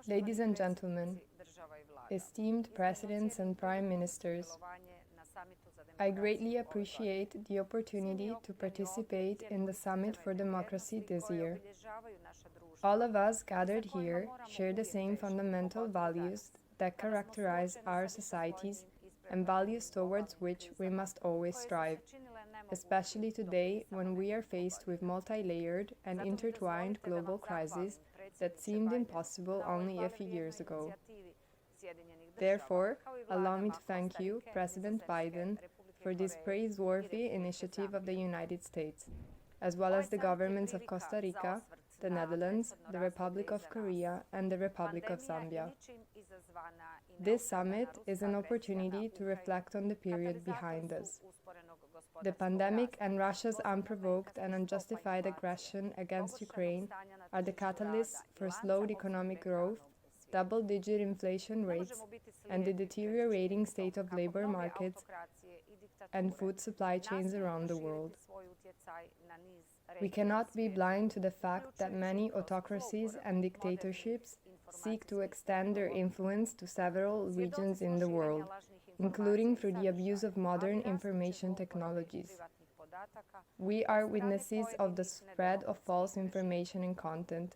Ladies and gentlemen, esteemed presidents and prime ministers, I greatly appreciate the opportunity to participate in the Summit for Democracy this year. All of us gathered here share the same fundamental values that characterize our societies and values towards which we must always strive, especially today when we are faced with multi-layered and intertwined global crises that seemed impossible only a few years ago. Therefore, allow me to thank you, President Biden, for this praiseworthy initiative of the United States, as well as the governments of Costa Rica, the Netherlands, the Republic of Korea, and the Republic of Zambia. This summit is an opportunity to reflect on the period behind us. The pandemic and Russia's unprovoked and unjustified aggression against Ukraine are the catalysts for slowed economic growth, double-digit inflation rates, and the deteriorating state of labor markets and food supply chains around the world. We cannot be blind to the fact that many autocracies and dictatorships seek to extend their influence to several regions in the world, including through the abuse of modern information technologies. We are witnesses of the spread of false information and content,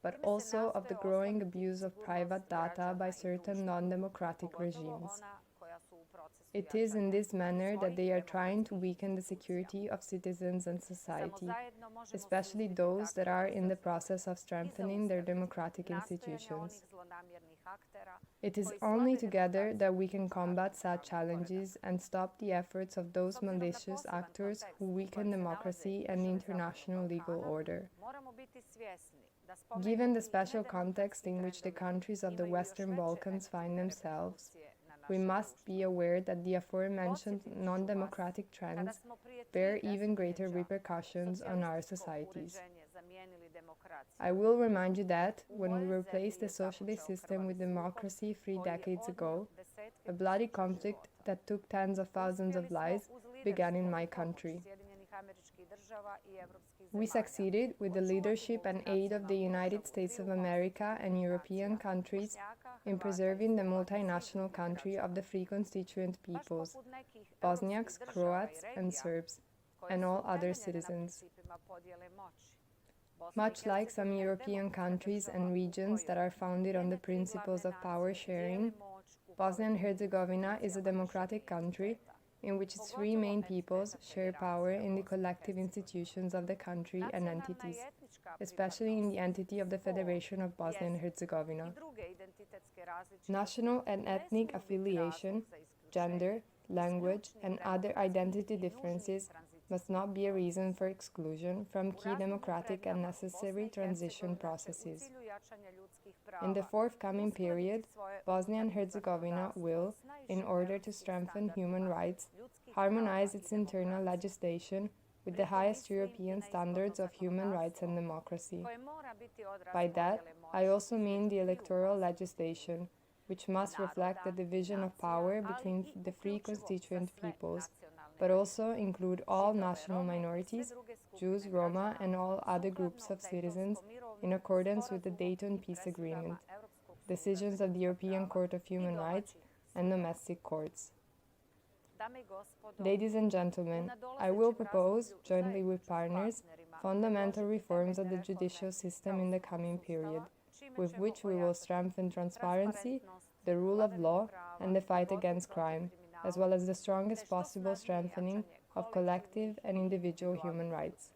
but also of the growing abuse of private data by certain non-democratic regimes. It is in this manner that they are trying to weaken the security of citizens and society, especially those that are in the process of strengthening their democratic institutions. It is only together that we can combat such challenges and stop the efforts of those malicious actors who weaken democracy and the international legal order. Given the special context in which the countries of the Western Balkans find themselves, we must be aware that the aforementioned non-democratic trends bear even greater repercussions on our societies. I will remind you that, when we replaced the socialist system with democracy 3 decades ago, a bloody conflict that took tens of thousands of lives began in my country. We succeeded, with the leadership and aid of the United States of America and European countries, in preserving the multinational country of the 3 constituent peoples, Bosniaks, Croats, and Serbs, and all other citizens. Much like some European countries and regions that are founded on the principles of power sharing, Bosnia and Herzegovina is a democratic country in which its 3 main peoples share power in the collective institutions of the country and entities, especially in the entity of the Federation of Bosnia and Herzegovina. National and ethnic affiliation, gender, language, and other identity differences must not be a reason for exclusion from key democratic and necessary transition processes. In the forthcoming period, Bosnia and Herzegovina will, in order to strengthen human rights, harmonize its internal legislation with the highest European standards of human rights and democracy. By that, I also mean the electoral legislation, which must reflect the division of power between the 3 constituent peoples, but also include all national minorities, Jews, Roma, and all other groups of citizens in accordance with the Dayton Peace Agreement, decisions of the European Court of Human Rights, and domestic courts. Ladies and gentlemen, I will propose, jointly with partners, fundamental reforms of the judicial system in the coming period, with which we will strengthen transparency, the rule of law, and the fight against crime, as well as the strongest possible strengthening of collective and individual human rights.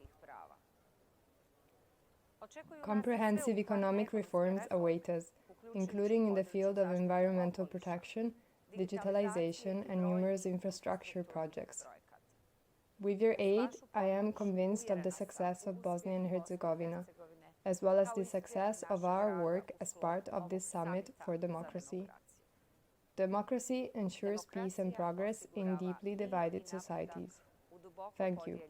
Comprehensive economic reforms await us, including in the field of environmental protection, digitalization, and numerous infrastructure projects. With your aid, I am convinced of the success of Bosnia and Herzegovina, as well as the success of our work as part of this Summit for Democracy. Democracy ensures peace and progress in deeply divided societies. Thank you.